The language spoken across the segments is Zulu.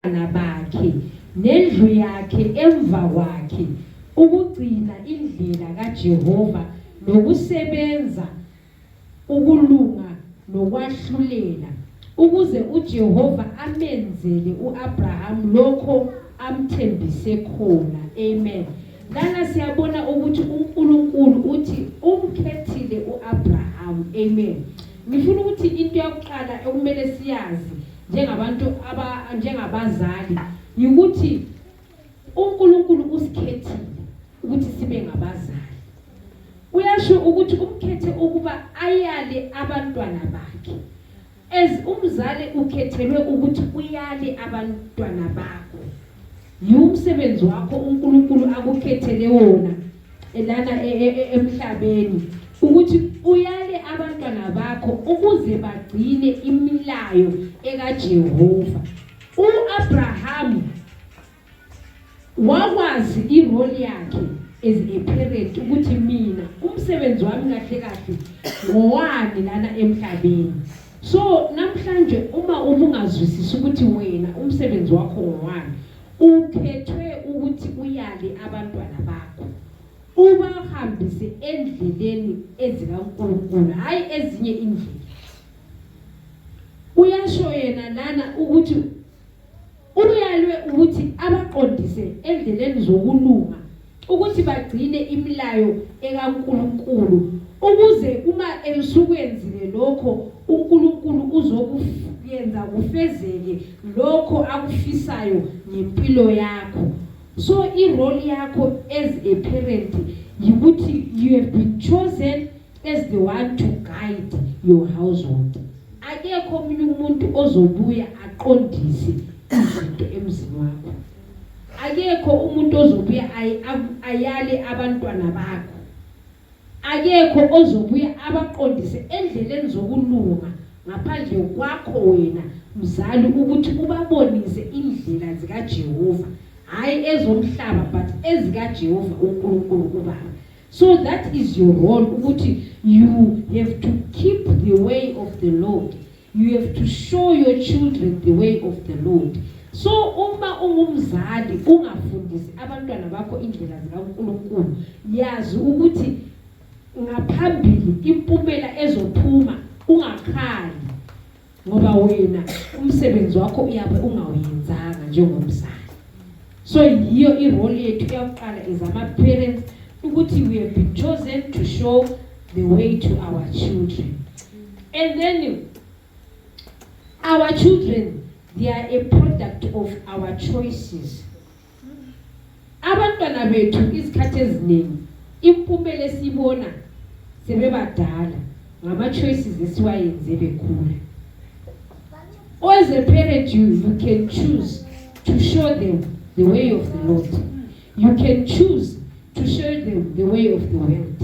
bakhe nendlu yakhe emva kwakhe ukugcina indlela kaJehova nokusebenza ukulunga nokwahlulela ukuze uJehova amenzele uAbraham lokho amthembise khona. Amen. Lana siyabona ukuthi uNkulunkulu uthi umkhethile uAbraham. Amen. Ngifuna ukuthi into yokuqala ekumele siyazi njengabantu njengabazali ukuthi uNkulunkulu usikhethile ukuthi sibe ngabazali. Uyasho ukuthi umkhethe ukuba ayale abantwana bakhe. Umzali ukhethelwe ukuthi uyale abantwana bakho. Yumsebenzi wakho uNkulunkulu akukhethele wona lana emhlabeni ukuthi uyale abantwana bakho ukuze bagcine imilayo ekaJehova. uAbraham wakwazi irole yakhe as a parent ukuthi mina umsebenzi wami kahle kahle ngowani lana emhlabeni. So namhlanje uma ubungazwisisi ukuthi wena umsebenzi wakho ngowani, ukhethwe ukuthi uyale abantwana bakho ubahambise endleleni ezikaNkulunkulu hayi ezinye indlela. Uyasho yena lana ukuthi uyalwe ukuthi abaqondise endleleni zokulunga ukuthi bagcine imilayo ekaNkulunkulu ukuze uma esukwenzile lokho uNkulunkulu uzokuyenza kufezeke lokho akufisayo ngempilo yakho. So irole yakho as a parent ukuthi you have been chosen as the one to guide your household. Akekho omunye umuntu ozobuya aqondise izinto emzini wakho. Akekho umuntu ozobuya ayale abantwana bakho. Akekho ozobuya abaqondise endleleni zokulunga ngaphandle kwakho wena mzali ukuthi ubabonise indlela zikaJehova hayi ezomhlaba but ezikaJehova uNkulunkulu ubaba. So that is your role ukuthi you have to keep the way of the Lord. You have to show your children the way of the Lord. So uma ungumzali ungafundisi abantwana bakho indlela zikaNkulunkulu, yazi ukuthi ngaphambili impumela ezophuma ungakhali ngoba wena umsebenzi wakho uyabe ungawenzanga njengomzali. So yiyo irole yethu yokuqala as ama-parents ukuthi we have been chosen to show the way to our children. And then our children, they are a product of our choices. Abantwana bethu izikhathi eziningi impumela esibona sebebadala ngama-choices esiwayenze bekhula. As a parent, you can choose to show them the way of the Lord. You can choose to show them the way of the world.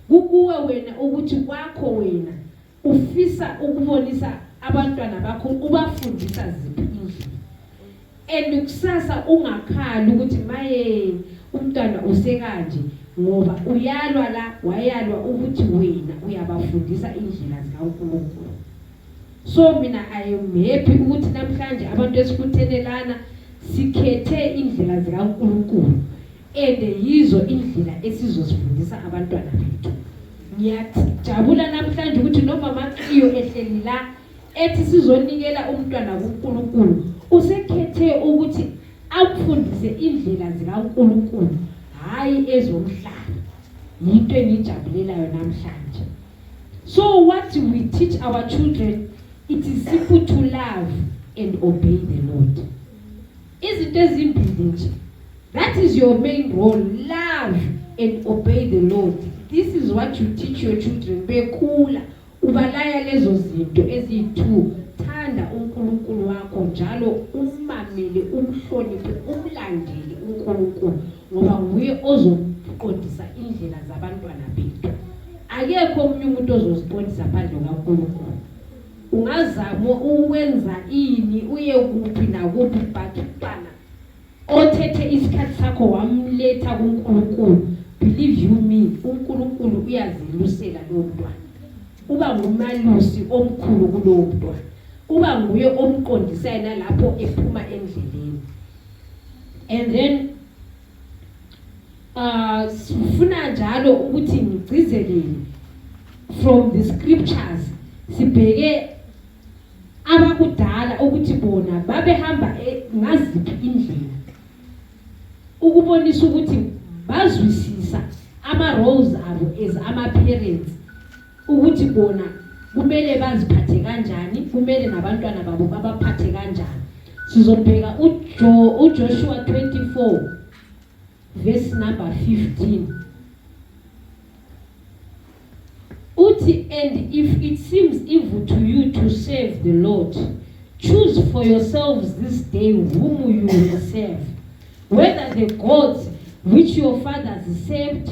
Kukuwe wena ukuthi kwakho wena ufisa ukubonisa abantwana bakho ubafundisa ziphi indlela. Kusasa ungakhali ukuthi maye umntwana usekanje ngoba uyalwa la wayalwa ukuthi wena uyabafundisa indlela zikaNkulunkulu. So mina I am happy ukuthi namhlanje abantu esikuthelelana sikhethe indlela zikaNkulunkulu yizo indlela esizosifundisa abantwana bethu. Ngiyajabula namhlanje ukuthi noma maqiyo ehleli la ethi sizonikela umntwana kuNkulunkulu usekhethe ukuthi akufundise indlela zikaNkulunkulu hayi ezomhlaba. Yinto engijabulelayo namhlanje. So what we teach our children, it is simple to love and obey the Lord. Izinto ezimbili nje. That is your main role, love and obey the Lord. This is what you teach your children. Bekhula ubalaya lezo zinto ezi2. Thanda uNkulunkulu wakho njalo umamele umhloniphe umlandele uNkulunkulu ngoba nguye ozoqondisa indlela zabantwana bethu. Akekho omunye umuntu ozosiqondisa phandle kaNkulunkulu. Ungazama ukwenza ini uye kuphi nakuphi but umntwana othethe isikhathi sakho wamletha kuNkulunkulu, believe you me, uNkulunkulu uyazilusela lo mntwana. Uba ngumalusi omkhulu kulo mntwana. Uba nguye omqondisayo nalapho ephuma endleleni. And then sifuna njalo ukuthi ngigcizelele from the scriptures sibheke abakudala ukuthi bona babehamba ngaziphi indlela ukubonisa ukuthi bazwisisa ama roles abo as ama parents ukuthi bona kumele baziphathe kanjani kumele nabantwana babo babaphathe kanjani. Sizobheka uJoshua 24 verse number 15. Uthi, and if it seems evil to you to serve the Lord, choose for yourselves this day whom you will serve, whether the gods which your fathers served,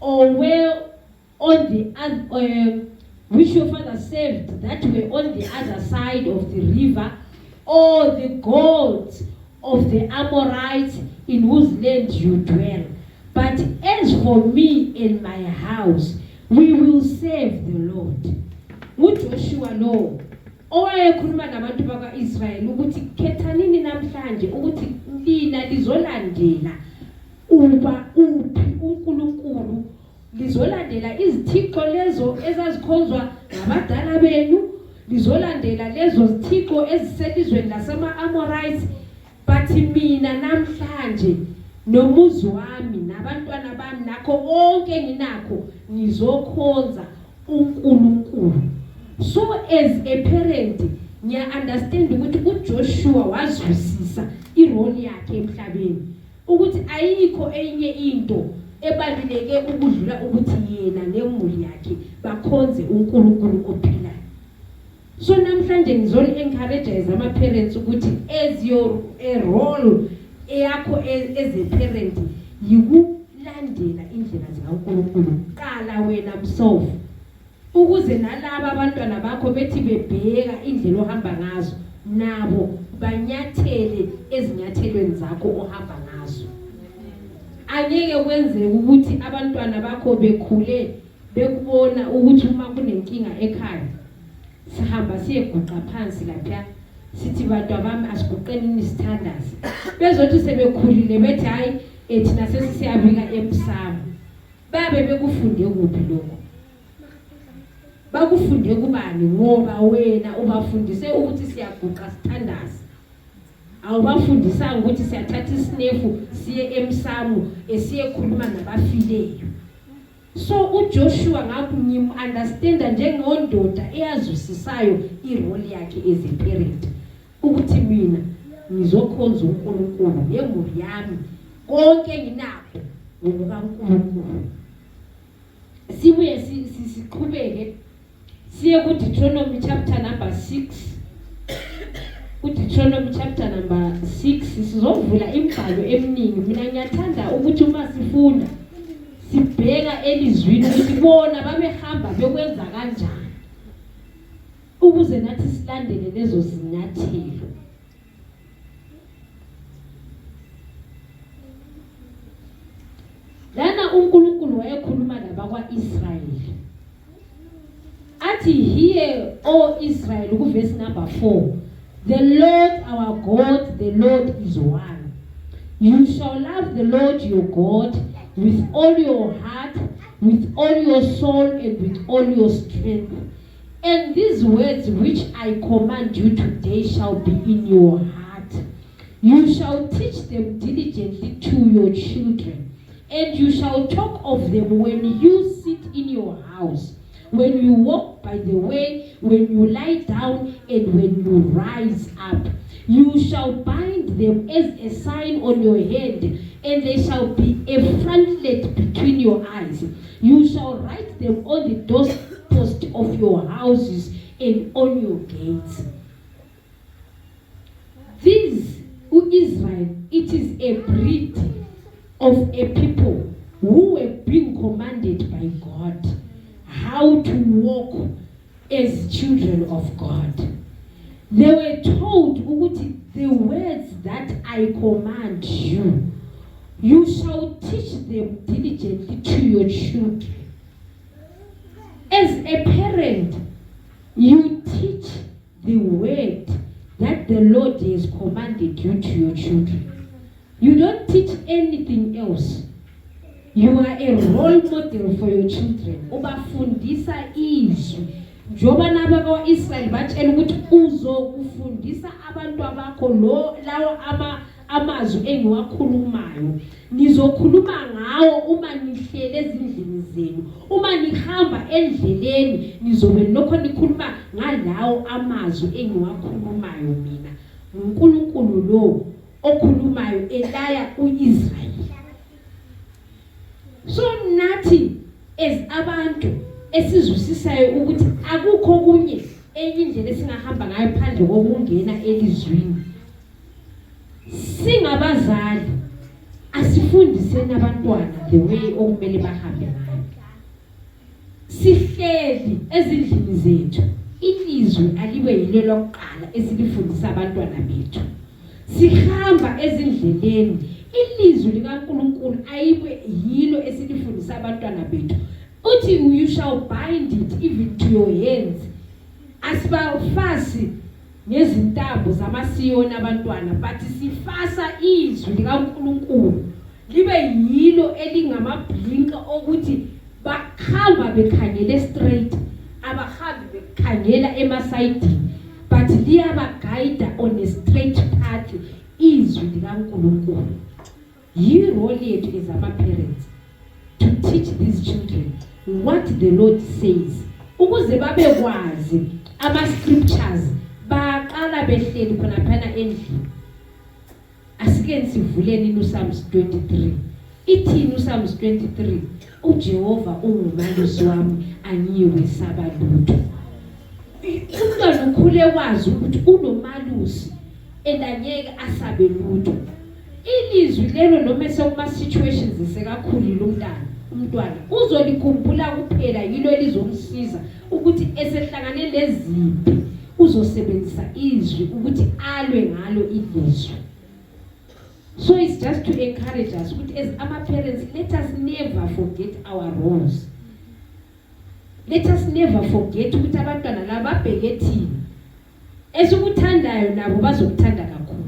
or were on the other, which your fathers served that were on the other side of the river, or the gods of the Amorites in whose land you dwell. But as for me and my house, we will serve the Lord. UJoshua lo owayekhuluma nabantu bakwa-Israyeli ukuthi khethanini namhlanje ukuthi lina lizolandela uphi uNkulunkulu, lizolandela izithixo lezo ezazikhonzwa ngabadala benu, lizolandela lezo zithixo eziselizweni lasema-Amorites. But mina namhlanje nomuzi wami nabantwana bami nakho konke nginakho nizokhonza uNkulunkulu. So as a parent ngiya understand ukuthi uJoshua wazwisisa irole yakhe emhlabeni ukuthi ayikho enye into ebaluleke ukudlula ukuthi yena nemuli yakhe bakhonze uNkulunkulu ophilayo. So namhlanje ngizoli encourage as ama parents ukuthi as your role yakho as a parent yikulandela indlela zikaNkulunkulu. Qala wena msofu ukuze nalabo abantwana bakho bethi bebheka indlela ohamba ngazo nabo banyathele ezinyathelweni zakho ohamba ngazo. Angeke kwenzeke ukuthi abantwana bakho bekhule bekubona ukuthi uma kunenkinga ekhaya sihamba siyeguqa phansi lapha sithi bantwana bami asiguqeni isithandazi, bezothi sebekhulile bethi hayi thina sesiyabika emsamo. Babe bekufunde kuphi lokho? Bakufunde kubani? Ngoba wena ubafundise ukuthi siyaguqa sithandazi, awubafundisanga ukuthi siyathatha isinefu siye emsamo esiyekhuluma nabafileyo. So uJoshua ngakho understand njengondoda eyazwisisayo irole yakhe as a parent ukuthi mina ngizokhonza uNkulunkulu nemuli yami konke nginakho ngokukaNkulunkulu. Sibuye siqhubeke siye ku Deuteronomy chapter number 6. Deuteronomy chapter number 6 sizovula imibhalo eminingi. Mina ngiyathanda ukuthi uma sifunda sibheka elizwini ukuthi bona babehamba bekwenza kanjani ukuze nathi silandele lezo zinyathelo. Lana uNkulunkulu wayekhuluma nabakwa-Israyeli athi, hear O Israel, verse number 4, the Lord our God, the Lord is one. You shall love the Lord your God with all your heart, with all your soul, and with all your strength. And these words which I command you today shall be in your heart. You shall teach them diligently to your children, and you shall talk of them when you sit in your house, when you walk by the way, when you lie down, and when you rise up. You shall bind them as a sign on your hand, and they shall be a frontlet between your eyes. You shall write them on the doorpost of your houses and on your gates. This, Israel, it is a breed of a people who were being commanded by God how to walk as children of God. They were told, the words that I command you, you shall teach them diligently to your children. As a parent, you teach the word that the Lord has commanded you to your children. You don't teach anything else. You are a role model for your children. Ubafundisa izwi. Njoba nabako Israel batshela ukuthi uzokufundisa abantu abakho lawo amazwi engiwakhulumayo. Nizokhuluma ngawo uma nihlele ezindlini zenu. Uma nihamba endleleni nizobe lokho nikhuluma ngalawo amazwi engiwakhulumayo mina. uNkulunkulu lo okhulumayo elaya uIsrael. So nathi as abantu esizwisisayo ukuthi akukho kunye enye indlela esingahamba ngayo phandle kokungena elizwini. Singabazali asifundiseni abantwana the way okumele bahambe ngayo. Sihleli ezindlini zethu ilizwi alibe yilo lokuqala esilifundisa abantwana bethu. Sihamba ezindleleni ilizwi likaNkulunkulu ayibe yilo esilifundisa abantwana bethu. Uthi you shall bind it even to your hands. Asibafasi ngezintambo zamasiyoni abantwana, but sifasa izwi likaNkulunkulu libe yilo elingamablinka ukuthi bakhamba bekhangele straight, abahambi bekhangela emasayidini, but liyabaguide on a straight path izwi likaNkulunkulu. Your role yethu as ama-parents to teach these children what the Lord says. Ukuze babekwazi ama-scriptures baqala behleli khona phana endlini. Asike sivuleni uPsalms 23. Ithini uPsalms 23? uJehova ungumalusi wami angiyiwesaba lutho. Umntwana ukhule wazi ukuthi unomalusi endanyeke asabe lutho. Ilizwi lelo noma sekuma situations esekakhulile umntwana uzolikhumbula kuphela yilo elizomsiza ukuthi esehlangane leziphi uzosebenzisa izwi ukuthi alwe ngalo ilizwi. So it's just to encourage us as ama-parents, let us never forget our roles. Let us never forget ukuthi abantwana laba babheke thina esikuthandayo nabo bazokuthanda kakhulu.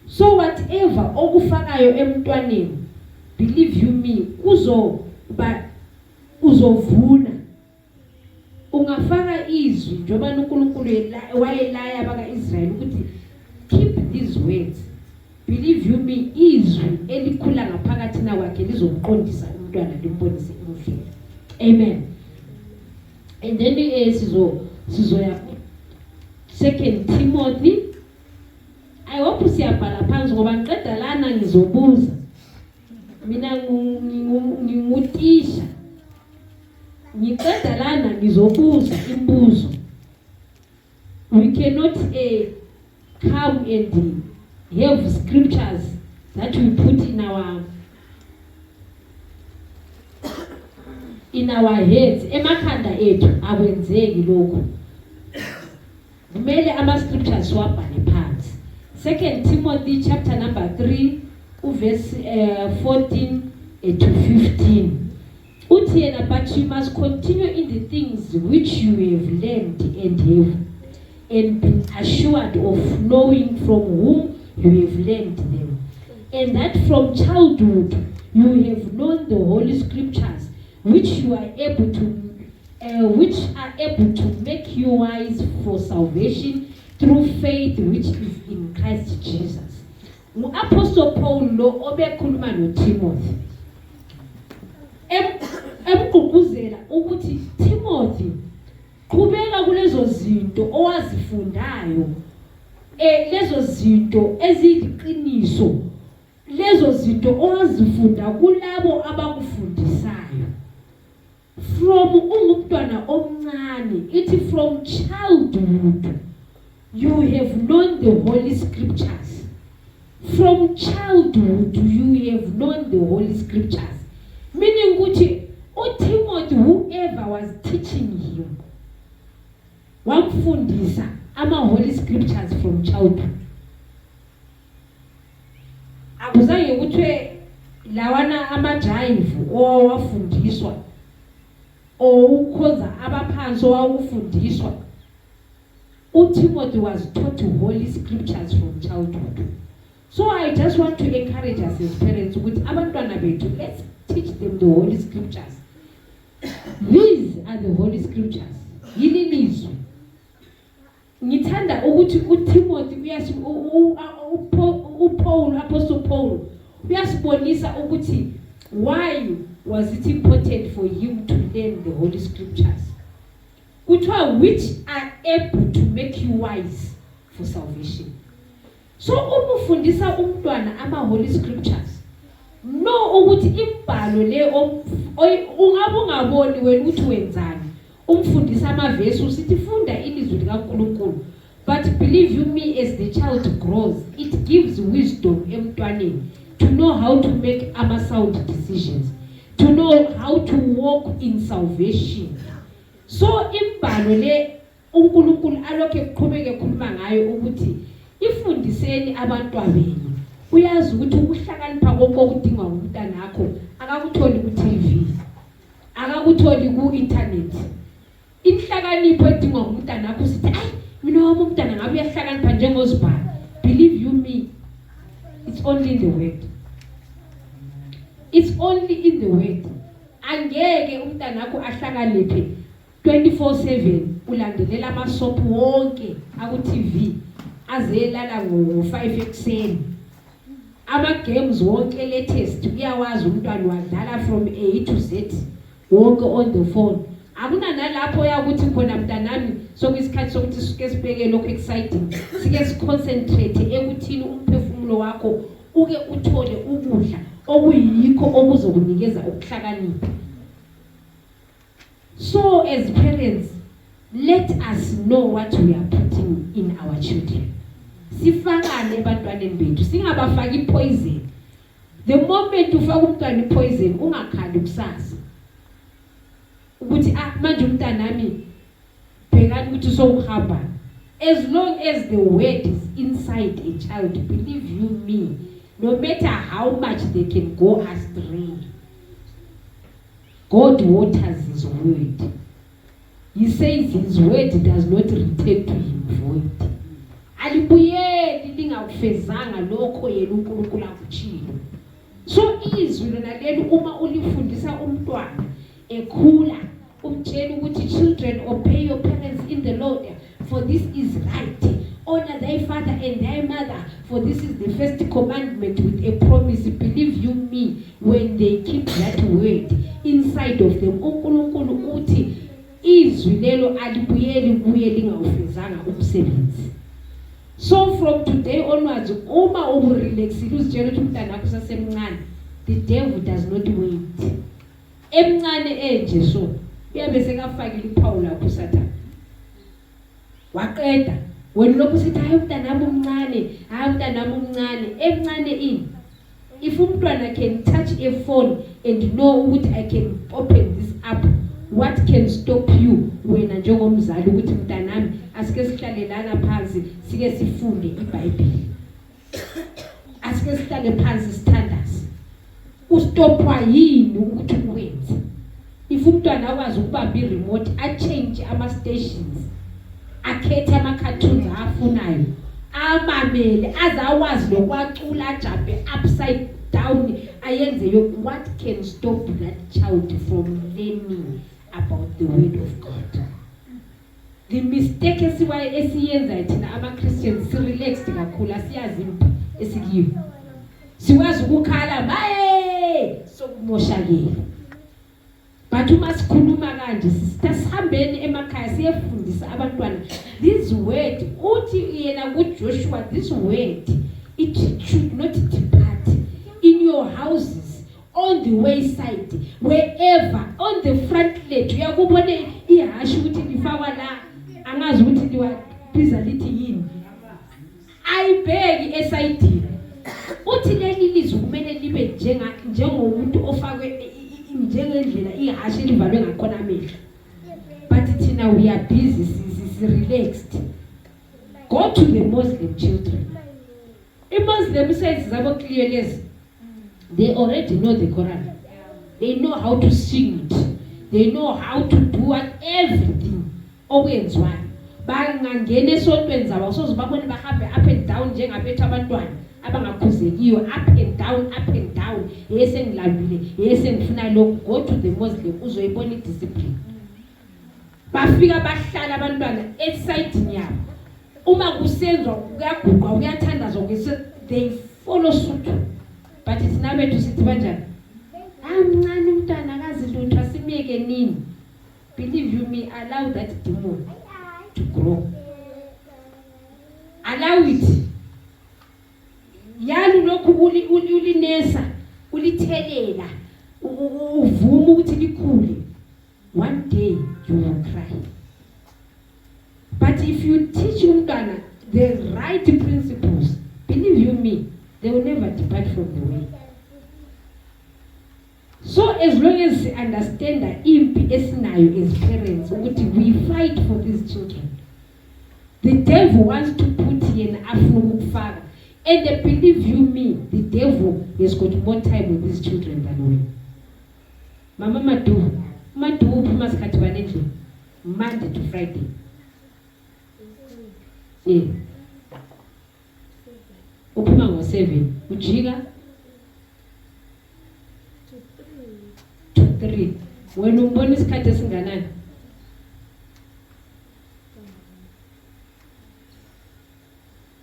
So whatever okufakayo emntwaneni, believe you me, uzovuna. Ungafaka izwi njoba uNkulunkulu wayelaya abaka-Israyeli ukuthi keep these words. Believe you me, izwi elikhula ngaphakathi kwakhe lizomqondisa umntwana limbonise indlela. Amen. And then sizoya 2 Timothy. I hope siyabhala phansi ngoba ngiqeda lana ngizobuza. Mina ngingutisha. Ngiqeda lana ngizobuza imibuzo. We cannot come and have scriptures that we put in our heads. Emakhanda ethu akwenzeki lokho. Kumele ama-scriptures wabhale phansi. 2 Timothy chapter number 3 verse 14 to 15. Uthi yena, but you must continue in the things which you have learned and been assured of, knowing from whom you have learned them, and that from childhood you have known the Holy Scriptures, which are able to make you wise for salvation through faith which is in Christ Jesus. Apostle Paul lo obekhuluma noTimothy emgqugquzela ukuthi Timothy qhubeka kulezo zinto owazifundayo, lezo zinto eziliqiniso, lezo zinto owazifunda kulabo abakufundisayo. From umntwana omncane, ithi from childhood you have known the Holy Scriptures. From childhood you have known the Holy Scriptures. Meaning ukuthi uTimothy, whoever was teaching him, wamfundisa ama-Holy Scriptures from childhood. Akuzange kuthiwe lawana amajayivu owafundiswa ukhoza abaphansi owawufundiswa. uTimothy was taught Holy Scriptures from childhood. So I just want to encourage us as parents with abantwana bethu, let's teach them the Holy Scriptures. These are the Holy Scriptures. Yini lizwi. Ngithanda ukuthi uTimothy uPaul, Apostle Paul, uyasibonisa ukuthi why was it important for him to learn the Holy Scriptures. Which are able to make you wise for salvation. So umufundisa umntwana ama-Holy Scriptures, no ukuthi imbhalo le ungabe ungaboni wena ukuthi wenzani, umfundisa amavesi usithi funda ilizwi likaNkulunkulu. But believe you me, as the child grows, it gives wisdom emntwaneni to know how to make sound decisions, to know how to walk in salvation. So imbhalo le uNkulunkulu alokho eqhubeke ekhuluma ngayo ukuthi ifundiseni abantwana benu. Uyazi ukuthi ukuhlakanipha konke okudingwa ngumntana wakho akakutholi ku-TV, akakutholi ku-internet. Inhlakanipho edingwa ngumntana wakho sithi ayi mina wami umntana ngabe uyahlakanipha njengozibhalo. Believe you me, it's only in the word. It's only in the word. Angeke umntana wakho ahlakaniphe 24/7 ulandelela amasoap wonke aku-TV azelala ngo-5 ekuseni. Ama-games wonke latest uyawazi umntwana wadlala from A to Z wonke on the phone. Akuna nalapho yakuthi khona mntanami sokuyisikhathi sokuthi sike sibheke lokho exciting, sike siconcentrate ekuthini umphefumulo wakho uke uthole ukudla okuyikho okuzokunikeza ukuhlakanipha. So as parents, let us know what we are putting in our children. Sifakane ebantwaneni bethu, singabafaki poison. The moment ufaka umntwana poison ungakhali kusasa ukuthi manje umntanami bhekani ukuthi sokuhamba. As long as the word is inside a child, believe you me, no matter how much they can go astray, God waters his word. He says his word does not return to him void. Alibuyeli lingakufezanga lokho yena uNkulunkulu akuthilo. So izwi lona leli uma ulifundisa umntwana ekhula umtshela ukuthi children obey your parents in the Lord, for this is right. Honor thy father and thy mother, for this is the first commandment with a promise. Believe you me, when they keep that word inside of them, uNkulunkulu uthi izwi lelo alibuyeli kuye lingawufezanga umsebenzi. So from today onwards, uma uburelaxile uzitshela ukuthi umntana wakho sasemncane, the devil does not wait. Emncane enje so uyabe sekafakile iphawu lakho Sathane. Waqeda wena lokho sithi hayi umntana wami umncane, hayi umntana wami umncane. Emncane ini? If umntwana can touch a phone and know ukuthi I can open this up, what can stop you wena njengomzali ukuthi mntanami asike sihlalelana phansi sike sifunde iBhayibheli, asike sihlale phansi sithandaze? Ustopwa yini ukuthi ukwenze? If umntwana akwazi ukubamba iremote a-change ama-stations, akhethe ama-cartoons afunayo, amamele azawazi lokwacula ajambe upside down ayenze yonke, what can stop that child from learning about the word of God? The mistake esiyenza thina ama-Christians, si-relaxed kakhulu, asiyazi impilo esikiyo, siwazi ukukhala baye sokumoshakele. But uma sikhuluma kanje sisihambeni emakhaya siyefundisa abantwana this word. Uthi yena kuJoshua, this word it should not depart in your houses, on the wayside, wherever, on the front ledge. Uyakubona ihashi ukuthi lifakwa la angazi ukuthi liwabiza lithi yini, ayibheki esayidini. Uthi leli lizwi kumele libe njengomuntu ofakwe njengendlela ihashi livalwe ngakhona amehlo. But thina we are busy, relaxed. Go to the Muslim children. Muslim says zabo clearly, they already know the Quran. They know how to sing it. They know how to do everything. Always one. bangangena esontweni zabo soze babone bahambe up and down njengabethu abantwana abangakhuzekiyo, up and down, yesengilambile, sengifuna lokhu. Go to the Muslim uzoyibona idiscipline. Bafika bahlala abantwana esayidini yabo, uma kusenzwa kuyaguqa kuyathandazwa ngese they follow suit. But it's nabe to sithi kanjani, amncane umntwana akazi lutho asimiyeke nini. Believe you me, allow that demon to grow. Allow it. Yalu lokhu ulinesa, ulithelela, uvuma ukuthi likhule. One day you will cry. But if you teach umntwana the right principles, believe you me, they will never depart from the way. So as long as we understand that impi esinayo as parents, we fight for these children. The devil wants to put in afuna. And believe you me, the devil has got more time with these children than we. Mama Madu uphuma sikhathi banendlu Monday to Friday. Yeah. Uphuma ngo-7, ujika to 3. Wena umbona isikhathi esinganani?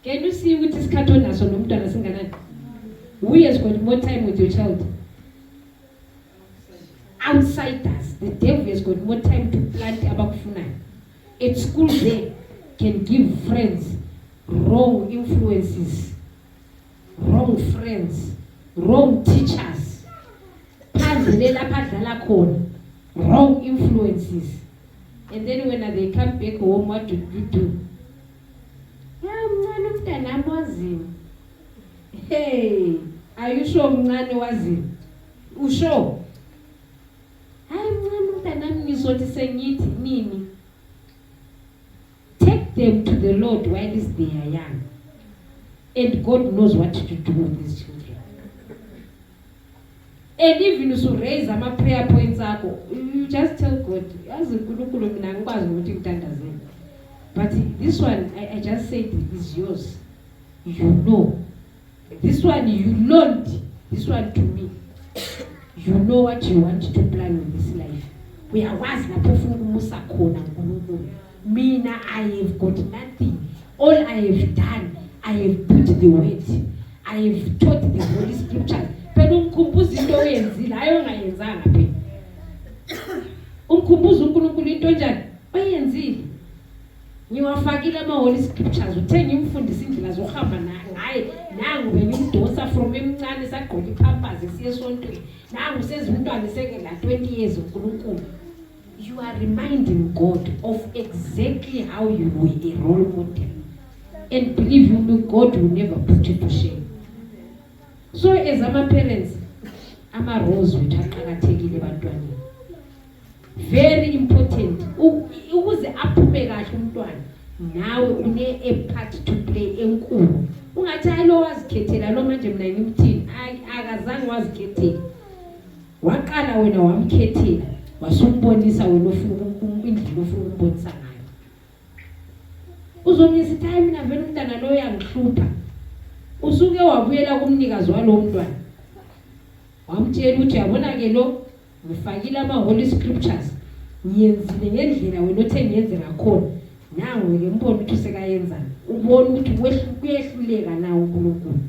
Can you see ukuthi isikhathi onaso nomntwana singanani? We has got more time with your child. Outsiders, the devil has got more time to plant abakufunayo. At school they can give friends wrong influences, wrong friends, wrong teachers. Phandle lapha adlala khona, wrong influences. And then when they come back home, what do you do? Mncane umntana wazini. Hey, are you sure mncane wazini? Usho? Hayi mncane umntana ngizothi sengithi nini? Take them to the Lord while they are young. And God knows what to do with these children. And even if you raise my prayer points, you just tell God, but this one, I just said is yours. You know. This one you learned. This one to me. You know what you want to plan with this life. We are was na musa kona. Mina, I have got nothing. All I have done, I have put the word. I have taught the Holy Scriptures. Pero umkhumbuzo into oyenzile ayo ngayenzanga phe. Umkhumbuzo uNkulunkulu into enjani? Oyenzile. Ngiwafakile ama-Holy Scriptures, uthenga imfundisi indlela zohamba ngaye, nangu bengimdosa from emncane sagqoka ipampers esiya esontweni, nangu sezimntwana sekela 20 years uNkulunkulu. You are reminding God of exactly how you were a role model. And believe me, God will never put you to shame. So as our parents, ama-roles which aqakathekile ebantwaneni. Very important. Ukuze aphume kahle umntwana, nawe une part to play enkulu. Ungathi hayi lo wazikhethela lo manje mina ngimthini, akazange wazikhethela. Waqala wena wamkhethela, wasumbonisa wena ofuna indlela ofuna umbonisa ngayo. Uzomyisithi hayi mina vele umntana lo yangihlupha. Usuke wabuyela kumnikazi walo mntwana. Wamtshela ukuthi yabona ke lo ngifakile ama-Holy Scriptures, ngiyenzile ngendlela wena othe ngiyenze ngakhona, nawe ke mbona ukuthi sekayenzana, ubone ukuthi kuyehluleka nawe uNkulunkulu.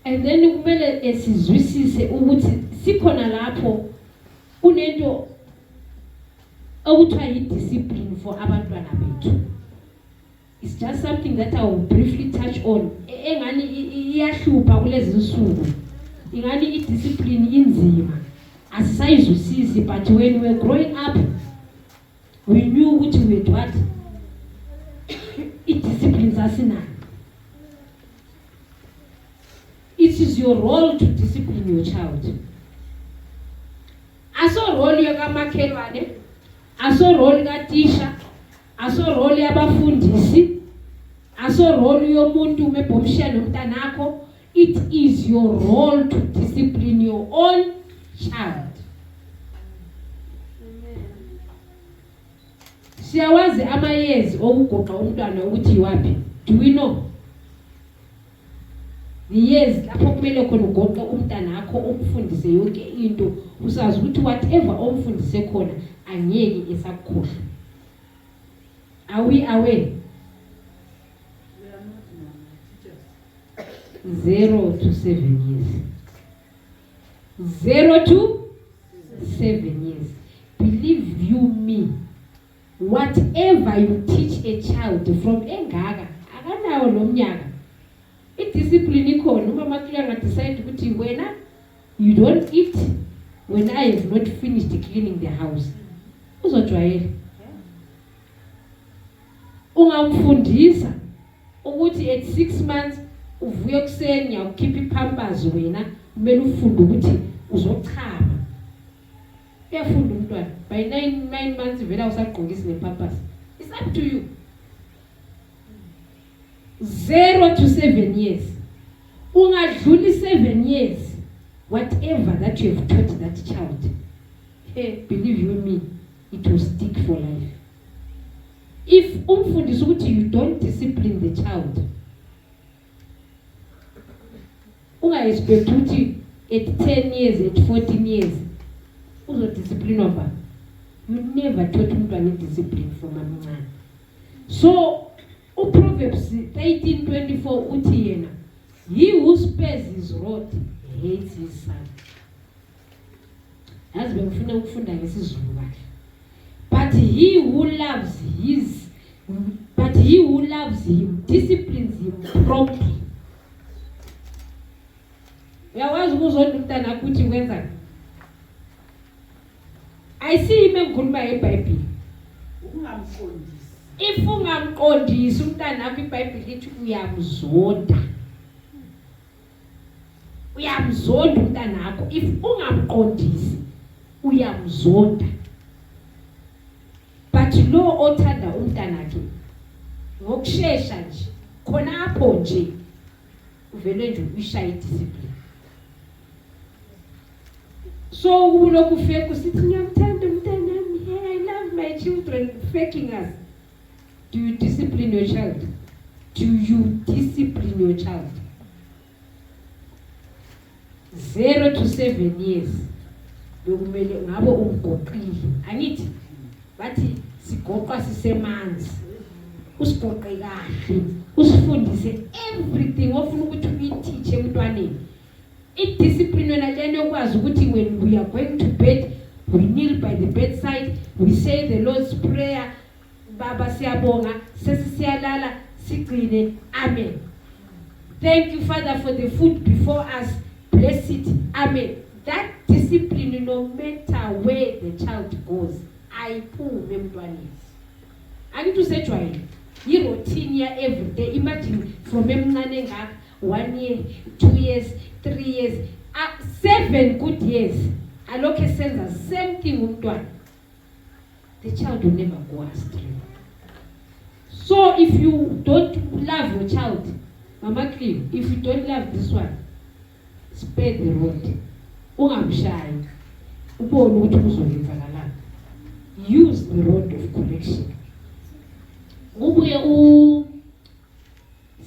And then kumele sizwisise ukuthi sikhona lapho kunento okuthiwa yi-discipline for abantwana bethu. It's just something that I will briefly touch on. Engani iyahlupha kulezi nsuku. Ingani i-discipline inzima. Asisayizwisisi, but when we were growing up, we knew what we were what. It-disciplines asinayo. It is your role to discipline your child. Aso role yakamakhelwane, aso role katisha, aso role yabafundisi, aso role yomuntu umebhomsha nomntanakho. It is your role to discipline your own child. Siyawazi amayezi okugoqa umntwana ukuthi yiwapi. Do we know? The years lapho kumele khona ugoqe umntana akho umfundise yonke into usazi ukuthi whatever omfundise khona angeke esakukhohlwa. Are we aware? 0 to 7 years. 0 to 7 years. Believe you me, whatever you teach a child from engaka akanawo lo mnyaka idiscipline ikhona. Uma maklanga decide ukuthi wena you don't eat when I have not finished cleaning the house, uzojwayela. Ungamfundisa ukuthi at 6 months uvuye kuseni uyakhipha ipampers, wena kumele ufunde ukuthi uzochama. Uyafunda umntwana by 9 months vela usaqongisa nepampers. It's up to you. 0 to 7 years. Ungadluli 7 years, whatever that you have taught that child, hey, believe you me, it will stick for life. If umfundisa ukuthi you don't discipline the child, unga-expect ukuthi at 10 years, at 14 years, uzodiscipline over. You never taught umntwana discipline from amncane. So, Proverbs 18:24 uthi yena, he who spares his rod hates his son. Yazi bengifuna ukufunda ngesizulu kahle. But he who loves him disciplines him promptly. Uyawazi ukuzonda umntana ukuthi wenza. I see him engikhuluma eBhayibheli. Ungamfundisi. If ungamqondisi umntana wakho iBhayibheli lithi uyamzonda. Uyamzonda umntana wakho. If ungamqondisi uyamzonda. But lo othanda umntana wakhe ngokusheshsha nje khona apho nje uvele nje ushaya discipline. So kulokhu fake usithi ngiyamthanda umntanami, I love my children, faking us. Do you discipline your child? Do you discipline your child? 0 to 7 years. Bekumele ngabe umgoqile. Angithi bathi sigoqa sisemanzi. Usigoqe kahle. Usifundise everything ofuna ukuthi uyiteach emntwaneni. Discipline wena lena ukwazi ukuthi when we are going to bed, we kneel by the bedside, we say the Lord's Prayer, Baba siyabonga, sesiyalala, sigcine, amen. Thank you, Father, for the food before us, bless it, amen. That discipline, no matter where the child goes, ayiphume emntwaneni. Angithu jwayele, yi routine ya every day. Imagine from emncane ngaka 1 year, 2 years, 3 years, 7 good years. Alokhe senza same thing umntwana. The child will never go astray. So if you don't love your child, Mama Clem, if you don't love this one, spare the rod. Ungamshayi. Ubone ukuthi kuzoyenzakalana. Use the rod of correction. Ubuye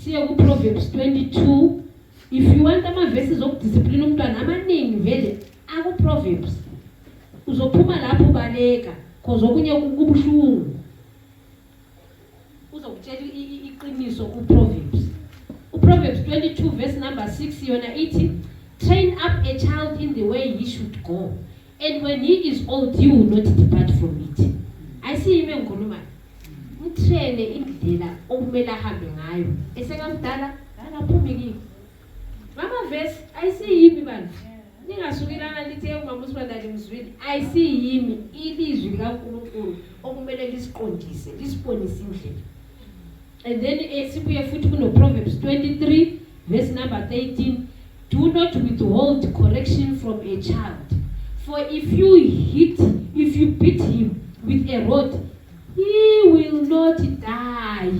siya ku Proverbs 22. If you want ama verses of discipline umntwana amaningi vele aku Proverbs. Uzophuma lapho ubaleka cause okunye kubuhlungu. Uzokutshela iqiniso ku Proverbs. Proverbs 22 verse number 6 yona ithi, train up a child in the way he should go, and when he is old he will not depart from it. I see him engikhuluma. Mtraine indlela okumele ahambe ngayo. Esekamdala akaphumi kimi. Mama verse I see him bani. Ningasukilana lithe umama usibandali mzwini. I see him ilizwi likaNkulunkulu okumele lisiqondise, lisibonise indlela. And then sibuye futhi kuno Proverbs 23 verse number 13, do not withhold correction from a child, for if you beat him with a rod, he will not die.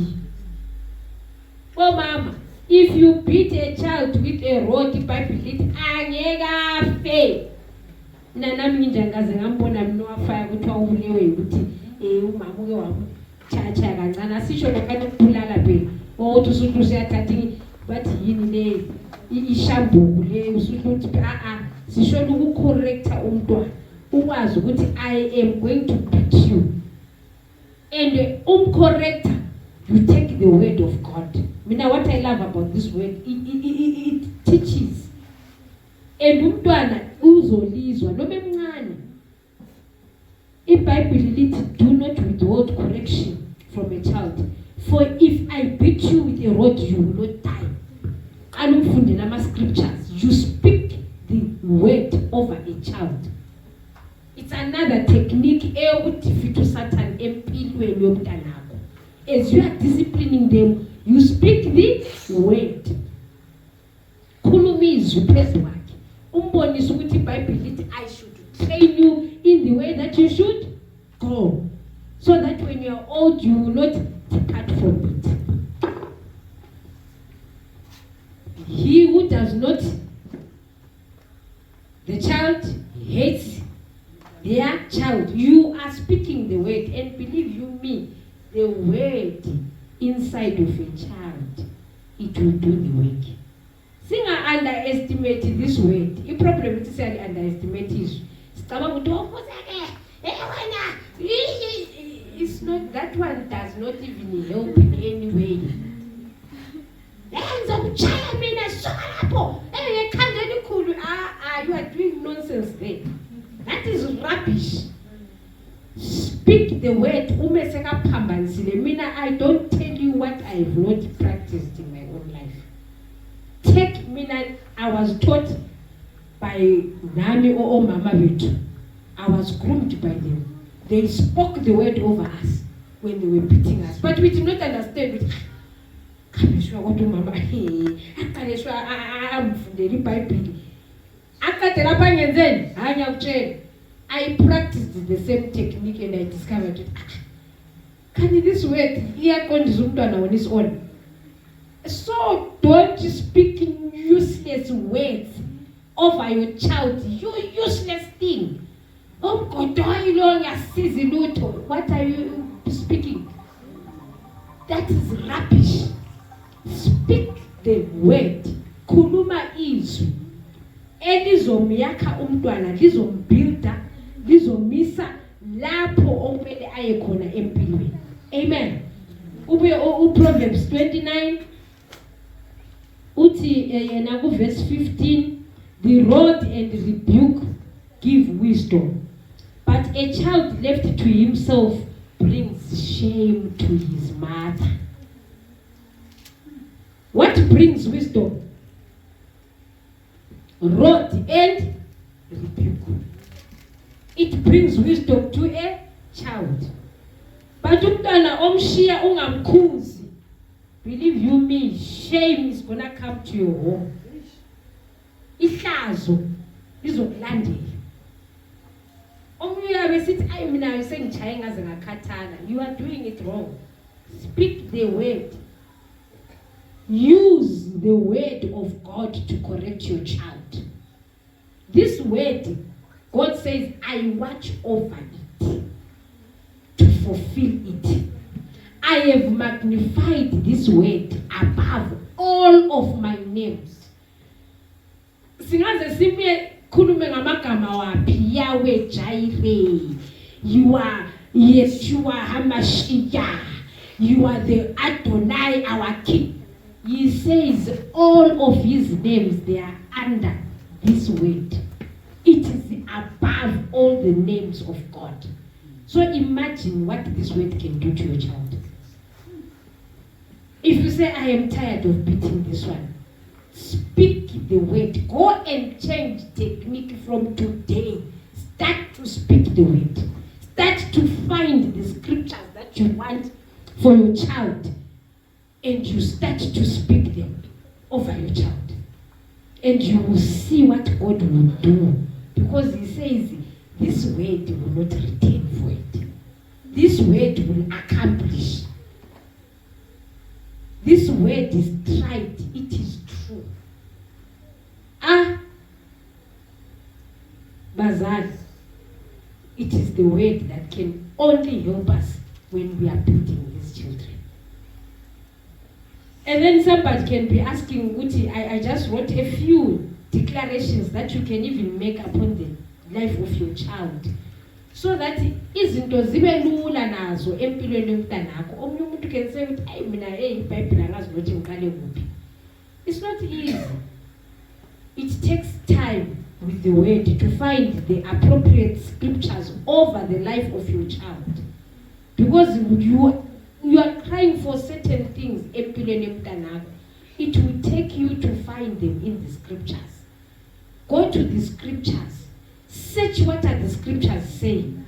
Oh mama, if you beat a child with a rod, iBhayibheli lithi angeke afe. Nanami nginjangaze ngambona mina wafaya ukuthi awulewe ukuthi umama uke wamchacha kancane asisho lokho ukubulala phela othi usuthi usiyathatha bathi yini le ishambuku le usuthi uthi sisho ukucorrecta umntwana ukwazi ukuthi I am going to beat you and corrector you take the word of God. Mina what I love about this word it teaches and umntwana uzolizwa noma emncane. iBhayibheli lithi do not withhold correction from a child, for if I beat you with a rod you will not die. Alumfunde nama scriptures, you speak the word over a child. It's another technique eyokuthi Satan empilweni yomntanakho. As you are disciplining them, you speak the word. Khuluma izwi phezu kwakhe. Umbonisa ukuthi iBhayibheli lithi I should train you in the way that you should go, so that when you are old you will not depart from it. He who does not, the child hates their child. You are speaking the word, and believe you me, the word inside of a child, it will do the work. Singa underestimate this word. The problem is that underestimate is it's not, that one does not even help in any way. You are doing nonsense there. That is rubbish. Speak the word. I don't tell you what I have not practiced in my own life. I was taught by Nami or Mama Betu. I was groomed by them. They spoke the word over us when they were beating us. But we did not understand it. I practiced the same technique and I discovered it. Can this word on his own? So don't speak useless words over your child. You useless thing. What are you speaking? That is rubbish. Speak the word. Kuluma izwi. Elizomyakha umntwana, lizombuilda, lizomisa lapho okumele aye khona empilweni. Amen. Ube uProverbs 29 uthi yena ku verse 15, the rod and rebuke give wisdom, but a child left to himself brings shame to his mother. What brings wisdom? Rod and rebuke. It brings wisdom to a child. But umntwana omshiya ungamkhuzi, believe you me, shame is gonna come to your home. Ihlazo lizokulandela. Omunye abesithi ayi mina sengichaye ngaze ngakhathala. You are doing it wrong. Speak the word. Use the word of God to correct your child. This word, God says, I watch over it to fulfill it. I have magnified this word above all of my names. Singaze simye khulume ngamagama waphi, Yahweh Jireh. You are Yeshua HaMashiach. You are the Adonai, our King. He says all of his names, they are under this word. It is above all the names of God. So imagine what this word can do to your child. If you say, I am tired of beating this one, speak the word. Go and change technique from today. Start to speak the word. Start to find the scriptures that you want for your child. And you start to speak them over your child. And you will see what God will do. Because he says, this word will not return void. This word will accomplish. This word is tried. It is true. Bazali, it is the word that can only help us when we are building these children. And then somebody can be asking, Uti, I just wrote a few declarations that you can even make upon the life of your child. So that izinto zibe lula nazo empilweni yomntanakho. Omunye umuntu can say ukuthi ayi mina iBhayibheli angazi ukuthi ngiqale kuphi. It's not easy. It takes time with the word to find the appropriate scriptures over the life of your child. Because you are crying for certain things empilweni yomntanakho. It will take you to find them in the scriptures. Go to the scriptures. Search what are the scriptures saying.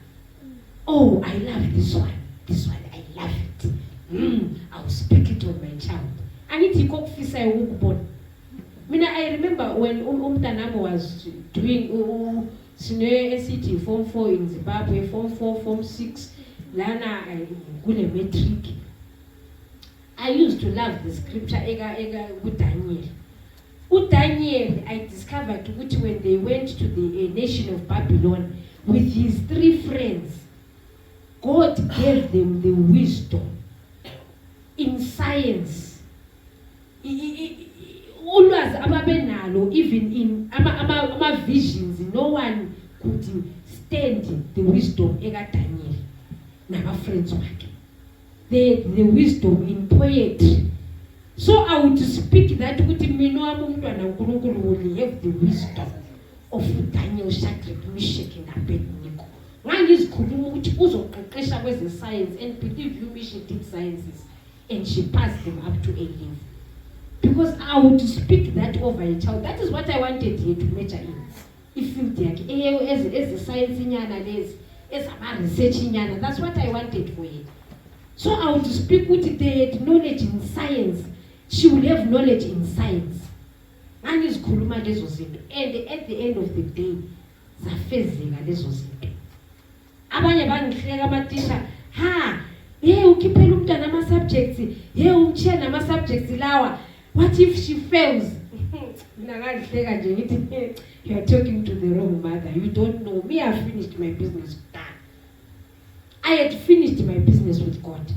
Oh, I love this one. This one, I love it. I'll speak it on my child. I need to cook fish I walk born. I remember when Umtanamo was doing SCT Form 4 in Zimbabwe, Form 4, Form 6, Lana Gule Metric. I used to love the scripture Ega with Daniel. With Daniel, I discovered which when they went to the nation of Babylon with his 3 friends, God gave them the wisdom in science. Always even in visions, no one could stand the wisdom Ega Daniel. Now friends working. The wisdom in poetry. So I would speak that with me no will have the wisdom of Daniel, Shadrach, Meshach, and Abednego. One is which also with the science, and believe you, Meshach did sciences, and she passed them up to A level. Because I would speak that over a child. That is what I wanted here to measure in. If you as the science in Yana, as a research in Yana, that's what I wanted for you. So I would speak with the knowledge in science. She will have knowledge in science. And at the end of the day, zafezeka lezo zinto. Abanye bangihleka amathisha, ukiphela umntana ama subjects, umtshela nama subjects lawa. What if she fails? Mina nje ngithi you are talking to the wrong mother. You don't know me. I finished my business. I had finished my business with God.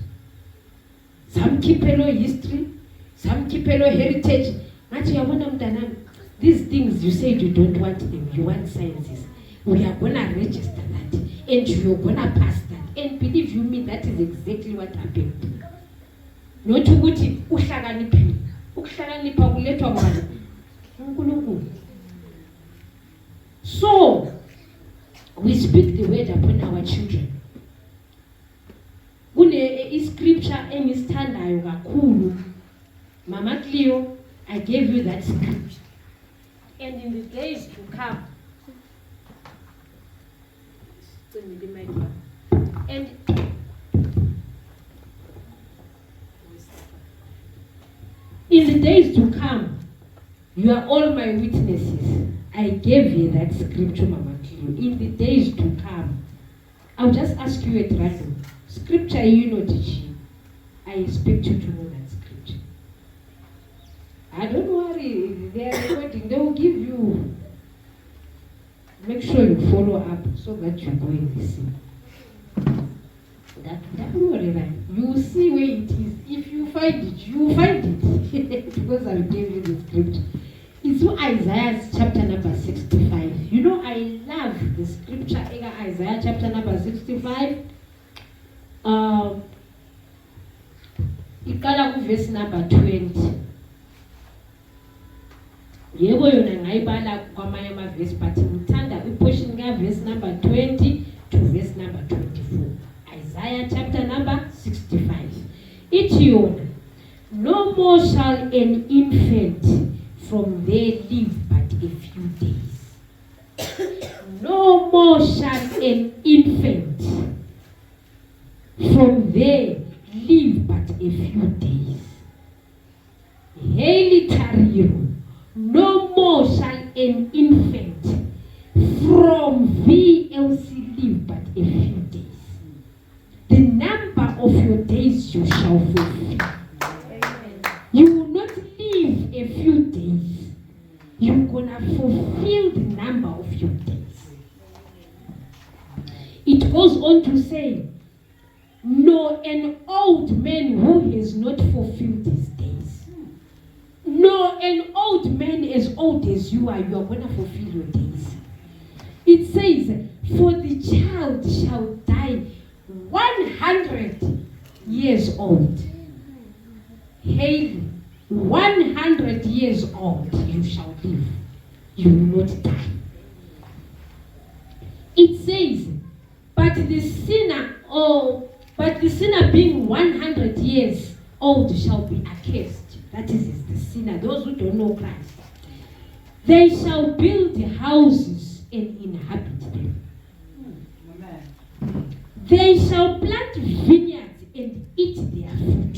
Some keep history, some keep heritage. These things you said you don't want them, you want sciences. We are gonna register that, and you're gonna pass that. And believe you me, that is exactly what happened. Not to ukuthi uhlakaniphi. Ukuhlakanipha kulethwa ngubani? uNkulunkulu. So we speak the word upon our children. Kune scripture engisithandayo kakhulu. Mama Cleo, I gave you that scripture. And in the days to come, and in the days to come, you are all my witnesses. I gave you that scripture, Mama Cleo. In the days to come, I'll just ask you at random. Scripture you know teaching. I expect you to know that scripture. I don't worry, they are recording. They will give you. Make sure you follow up so that you go and listen. That will worry, right? You will see where it is. If you find it, you will find it. Because I gave you the scripture. It's Isaiah chapter number 65. You know, I love the scripture, Isaiah chapter number 65. Ikala verse number 20. Yebo yona ngayibala kwamanye ama verse but ngithanda iportion ka verse number 20 to verse number 24. Isaiah chapter number 65. Ithi yona, no more shall an infant from there live but a few days. No more shall an infant from there live but a few days. Hail Tariro, no more shall an infant from VLC live but a few days. The number of your days you shall fulfill. You will not live a few days. You're gonna fulfill the number of your days. It goes on to say, "Nor an old man who has not fulfilled his days." Nor an old man as old as you are going to fulfill your days. It says, "For the child shall die 100 years old." Hail, 100 years old you shall live. You will not die. It says, but the sinner being 100 years old shall be accursed. That is the sinner, those who don't know Christ. They shall build houses and inhabit them. They shall plant vineyards and eat their fruit.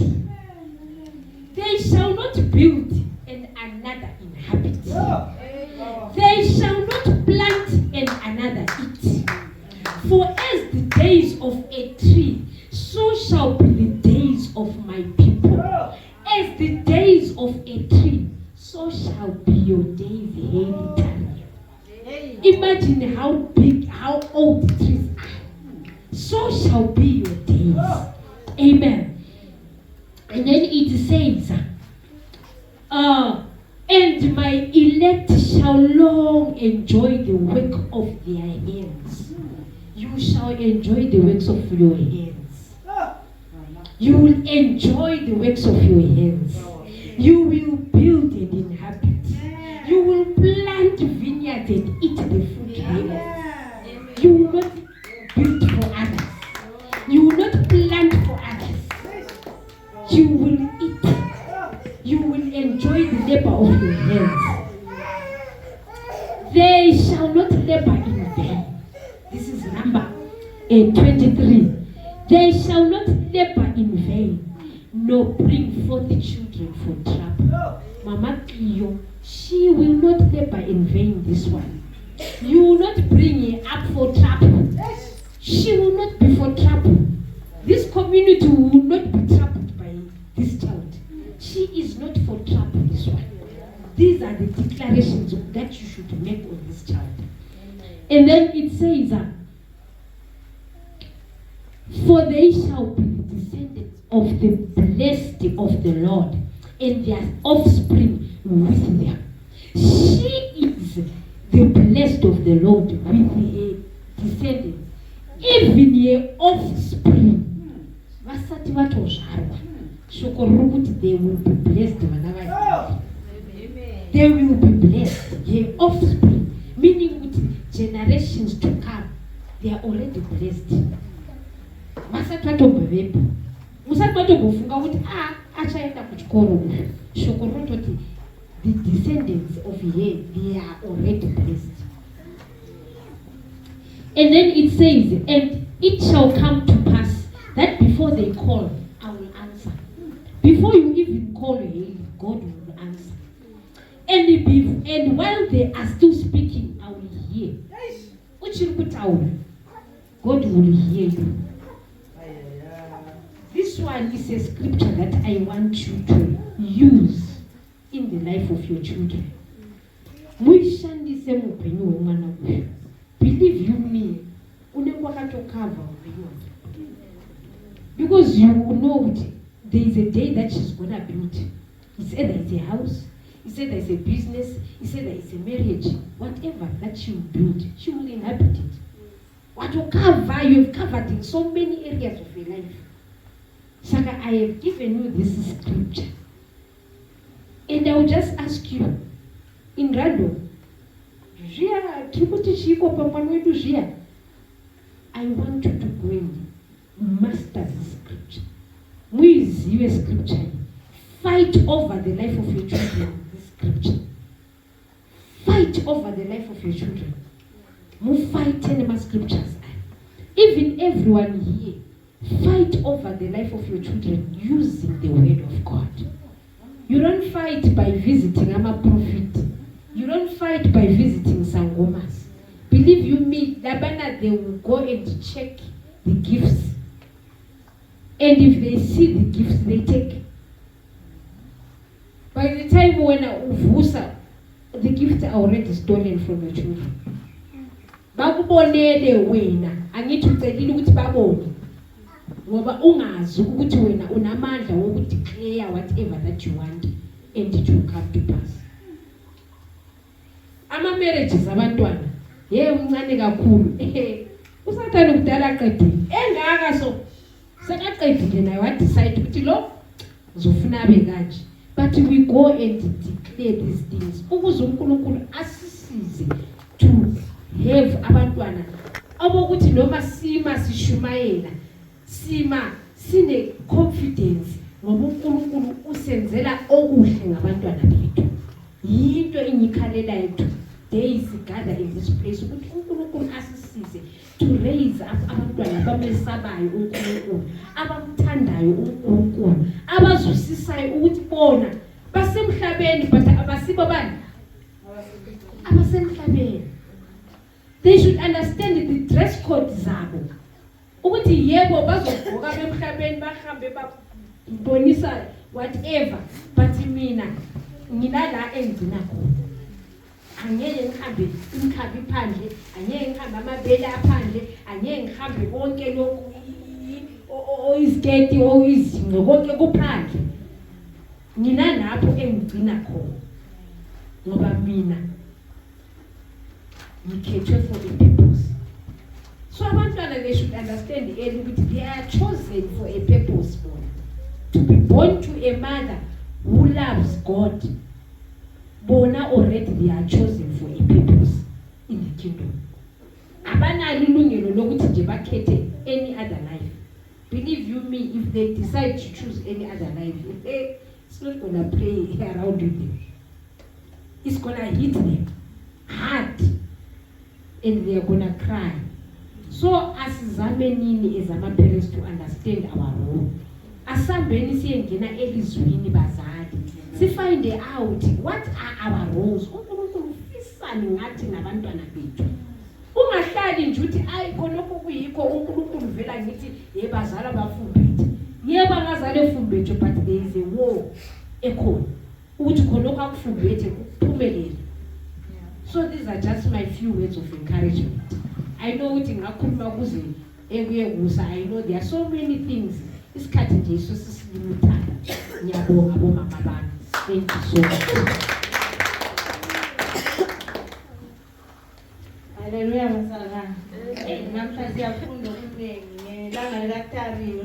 They shall not build and another inhabit. They shall not plant and another eat. For as the days of a tree, so shall be the days of my people. As the days of a tree, so shall be your days. Imagine how big, how old the trees are. So shall be your days. Amen. And then it says, and my elect shall long enjoy the work of their hands. You shall enjoy the works of your hands. You will enjoy the works of your hands. You will build and inhabit. You will plant vineyards and eat the fruit thereof. You will not build for others. You will not plant for others. You will eat. You will enjoy the labor of your hands. They shall not labor in vain. This is number 23. They shall not labor in vain, nor bring forth the children for trouble. Mama Kiyo, she will not labor in vain this one. You will not bring her up for trouble. She will not be for trouble. This community will not be troubled by this child. She is not for trouble, this one. These are the declarations that you should make on this child. And then it says, for they shall be the descendants of the blessed of the Lord, and their offspring with them. She is the blessed of the Lord with her descendants, even her offspring. Vasati vatozvarwa. Shoko rokuti they will be blessed. They will be blessed. Her offspring, meaning with generations to come, they are already blessed. Vasati vatobvepo. Musati vatogofunga kuti achaenda kuchikoro. Shoko rototi the descendants of her, they are already blessed. And then it says, and it shall come to pass that before they call, I will answer. Before you even call her, God will answer. And while they are still speaking, I will hear. God will hear you. This one is a scripture that I want you to use in the life of your children. Believe you me, because you know there is a day that she's gonna build. It's either it's a house, it's either it's a business, it's either it's a marriage, whatever that she will build, she will inhabit it. What you cover, you have covered in so many areas of your life. Saka, I have given you this scripture. And I will just ask you, in random, I want you to go and master this scripture. With your scripture, fight over the life of your children. This scripture, fight over the life of your children. Move fight any scriptures. Even everyone here, fight over the life of your children using the word of God. You don't fight by visiting a prophet. You don't fight by visiting sangomas. Believe you me, Labana, they will go and check the gifts. And if they see the gifts, they take. By the time when uvusa, the gifts are already stolen from your children. Bakubonele wena angithi ucelile ukuthi babone ngoba ungazi ukuthi wena unamandla wokuthi declare whatever that you want and it will come to pass. Ama marriages abantwana umncane kakhulu usathana ukudala qedile engaka so sekaqedile naye wa decide ukuthi lo uzofuna abe kanje, but we go and declare these things ukuze uNkulunkulu asisize to have abantwana abokuthi noma sima sishumayela sima sine confidence ngoba uNkulunkulu usenzela okuhle ngabantwana bethu. Yinto engikhalela yethu days gather in this place ukuthi uNkulunkulu asisize to raise up abantwana abamesabayo uNkulunkulu, abamthandayo uNkulunkulu, abazwisisayo ukuthi bona basemhlabeni but abasibo bani abasemhlabeni. They should understand the dress code zabo ukuthi yebo bazogqoka bemhlabeni bahambe babonisa whatever, but mina ngilala engcina khona. Angeke ngihambe imkhabi phandle, angeke ngihambe amabele aphandle, angeke ngihambe konke lokhu oyisketi oyizinqo konke kuphandle. Ngina lapho engigcina khona ngoba mina ngikhethwe for a purpose. So abantwana they should understand ukuthi they are chosen for a purpose, to be born to a mother who loves God. Bona already they are chosen for a purpose in the kingdom. Abanalo ilungelo lokuthi nje bakhethe any other life. Believe you me, if they decide to choose any other life, it's not gonna play around with them. It's gonna hit them hard and they are gonna cry. So asizame nini as ama parents to understand our role. Asambeni siyengena elizwini bazali, find out what are our roles. uNkulunkulu ufisani ngathi nabantwana bethu. Ungahlali nje uthi ayi khonokho kuyikho uNkulunkulu vela ngithi bazala bafumbethe. Yebo ngazale efumbethe, but there is a war ekhona ukuthi khonokho akufumbethe kuphumelele. So these are just my few words of encouragement. I know ukuthi ngakhuluma kuze ekuye kusa. I know there are so many things isikhathi nje iso sisilimithana. Ngiyabonga bomama bami. Thank you so much. Hallelujah, masala. Namhlanje siyafunda okuningi ngelanga likaThariyo.